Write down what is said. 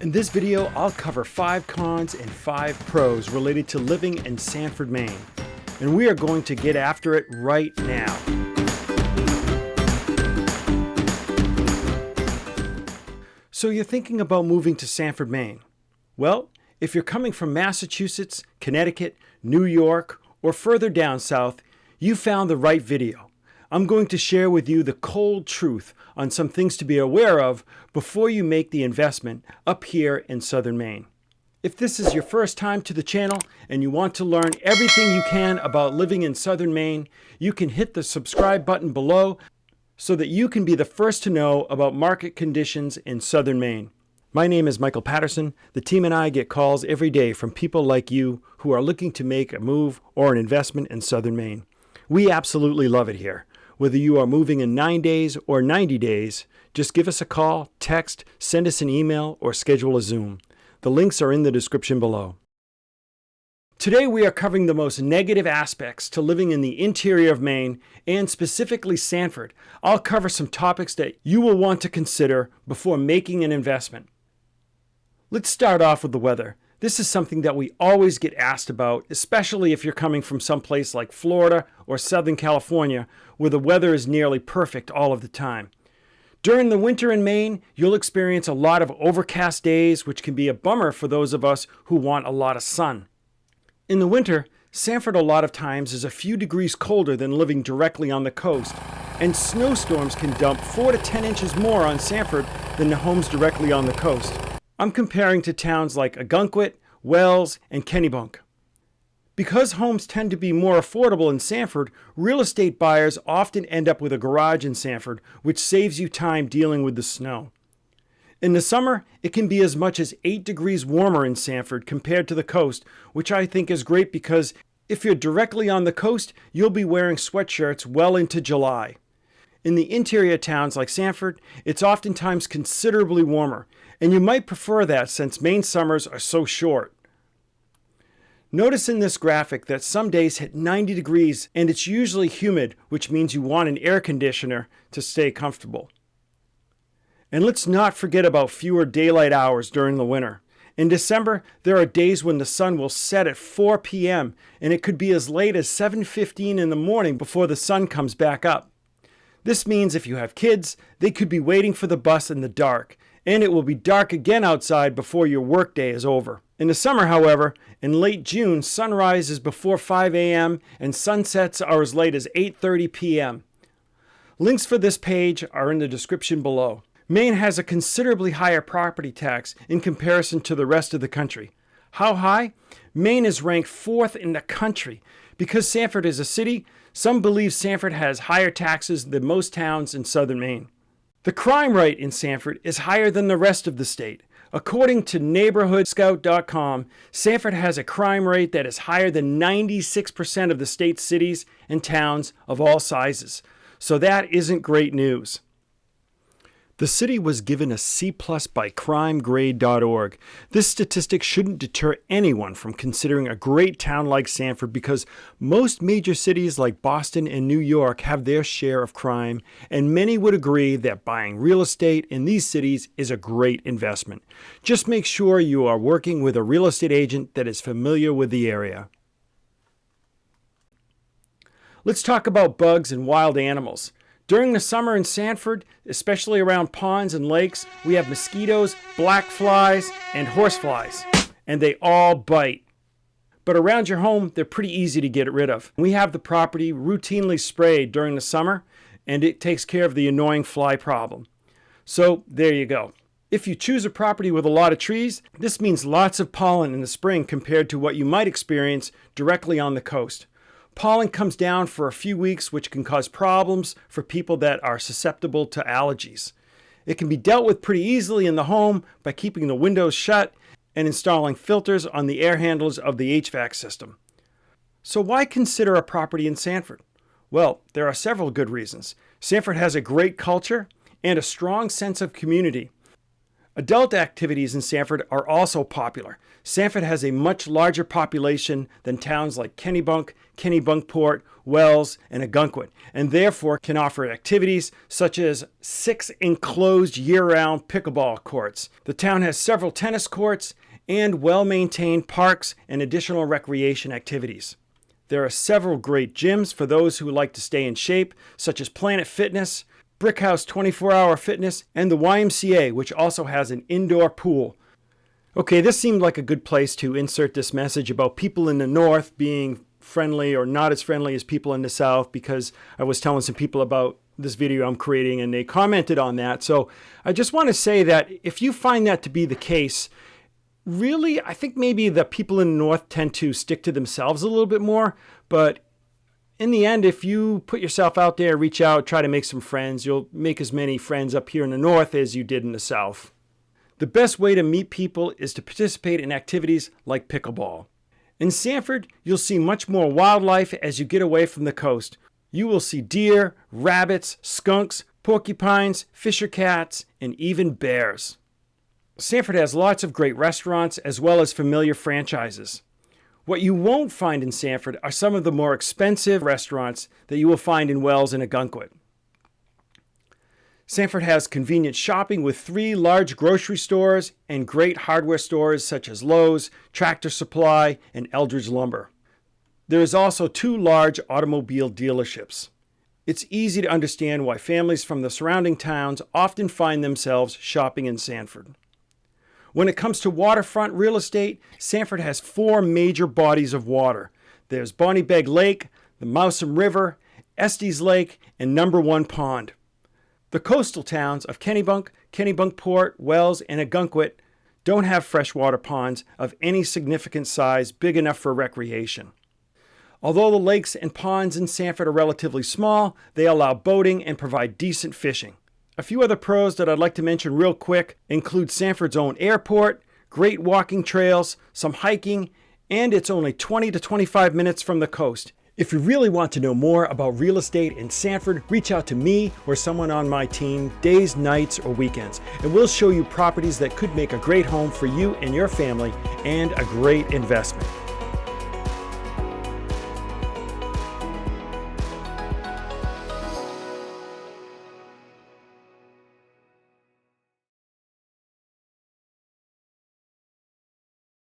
In this video, I'll cover 5 cons and 5 pros related to living in Sanford, Maine. And we are going to get after it right now. So you're thinking about moving to Sanford, Maine. Well, if you're coming from Massachusetts, Connecticut, New York, or further down south, you found the right video. I'm going to share with you the cold truth on some things to be aware of before you make the investment up here in southern Maine. If this is your first time to the channel and you want to learn everything you can about living in southern Maine, you can hit the subscribe button below so that you can be the first to know about market conditions in southern Maine. My name is Michael Patterson. The team and I get calls every day from people like you who are looking to make a move or an investment in southern Maine. We absolutely love it here. Whether you are moving in 9 days or 90 days, just give us a call, text, send us an email, or schedule a Zoom. The links are in the description below. Today we are covering the most negative aspects to living in the interior of Maine, and specifically Sanford. I'll cover some topics that you will want to consider before making an investment. Let's start off with the weather. This is something that we always get asked about, especially if you're coming from someplace like Florida or Southern California, where the weather is nearly perfect all of the time. During the winter in Maine, you'll experience a lot of overcast days, which can be a bummer for those of us who want a lot of sun. In the winter, Sanford a lot of times is a few degrees colder than living directly on the coast, and snowstorms can dump 4 to 10 inches more on Sanford than the homes directly on the coast. I'm comparing to towns like Ogunquit, Wells, and Kennebunk. Because homes tend to be more affordable in Sanford, real estate buyers often end up with a garage in Sanford, which saves you time dealing with the snow. In the summer, it can be as much as 8 degrees warmer in Sanford compared to the coast, which I think is great because if you're directly on the coast, you'll be wearing sweatshirts well into July. In the interior towns like Sanford, it's oftentimes considerably warmer, and you might prefer that since Maine summers are so short. Notice in this graphic that some days hit 90 degrees and it's usually humid, which means you want an air conditioner to stay comfortable. And let's not forget about fewer daylight hours during the winter. In December, there are days when the sun will set at 4 p.m. and it could be as late as 7:15 in the morning before the sun comes back up. This means if you have kids, they could be waiting for the bus in the dark, and it will be dark again outside before your workday is over. In the summer, however, in late June, sunrise is before 5 a.m. and sunsets are as late as 8:30 p.m. Links for this page are in the description below. Maine has a considerably higher property tax in comparison to the rest of the country. How high? Maine is ranked 4th in the country. Because Sanford is a city, some believe Sanford has higher taxes than most towns in southern Maine. The crime rate in Sanford is higher than the rest of the state. According to NeighborhoodScout.com, Sanford has a crime rate that is higher than 96% of the state's cities and towns of all sizes. So that isn't great news. The city was given a C+ by crimegrade.org. This statistic shouldn't deter anyone from considering a great town like Sanford because most major cities like Boston and New York have their share of crime, and many would agree that buying real estate in these cities is a great investment. Just make sure you are working with a real estate agent that is familiar with the area. Let's talk about bugs and wild animals. During the summer in Sanford, especially around ponds and lakes, we have mosquitoes, black flies, and horseflies, and they all bite. But around your home, they're pretty easy to get rid of. We have the property routinely sprayed during the summer, and it takes care of the annoying fly problem. So there you go. If you choose a property with a lot of trees, this means lots of pollen in the spring compared to what you might experience directly on the coast. Pollen comes down for a few weeks, which can cause problems for people that are susceptible to allergies. It can be dealt with pretty easily in the home by keeping the windows shut and installing filters on the air handles of the HVAC system. So why consider a property in Sanford? Well, there are several good reasons. Sanford has a great culture and a strong sense of community. Adult activities in Sanford are also popular. Sanford has a much larger population than towns like Kennebunk, Kennebunkport, Wells, and Ogunquit, and therefore can offer activities such as 6 enclosed year-round pickleball courts. The town has several tennis courts and well-maintained parks and additional recreation activities. There are several great gyms for those who like to stay in shape, such as Planet Fitness, Brickhouse 24-Hour Fitness, and the YMCA, which also has an indoor pool. Okay, this seemed like a good place to insert this message about people in the north being friendly or not as friendly as people in the south, because I was telling some people about this video I'm creating and they commented on that. So I just want to say that if you find that to be the case, really, I think maybe the people in the north tend to stick to themselves a little bit more, but in the end, if you put yourself out there, reach out, try to make some friends, you'll make as many friends up here in the north as you did in the south. The best way to meet people is to participate in activities like pickleball. In Sanford, you'll see much more wildlife as you get away from the coast. You will see deer, rabbits, skunks, porcupines, fisher cats, and even bears. Sanford has lots of great restaurants as well as familiar franchises. What you won't find in Sanford are some of the more expensive restaurants that you will find in Wells and Ogunquit. Sanford has convenient shopping with 3 large grocery stores and great hardware stores such as Lowe's, Tractor Supply, and Eldridge Lumber. There is also 2 large automobile dealerships. It's easy to understand why families from the surrounding towns often find themselves shopping in Sanford. When it comes to waterfront real estate, Sanford has 4 major bodies of water. There's Bonnie Beg Lake, the Mousom River, Estes Lake, and Number 1 Pond. The coastal towns of Kennebunk, Kennebunkport, Wells, and Ogunquit don't have freshwater ponds of any significant size big enough for recreation. Although the lakes and ponds in Sanford are relatively small, they allow boating and provide decent fishing. A few other pros that I'd like to mention real quick include Sanford's own airport, great walking trails, some hiking, and it's only 20 to 25 minutes from the coast. If you really want to know more about real estate in Sanford, reach out to me or someone on my team days, nights, or weekends, and we'll show you properties that could make a great home for you and your family and a great investment.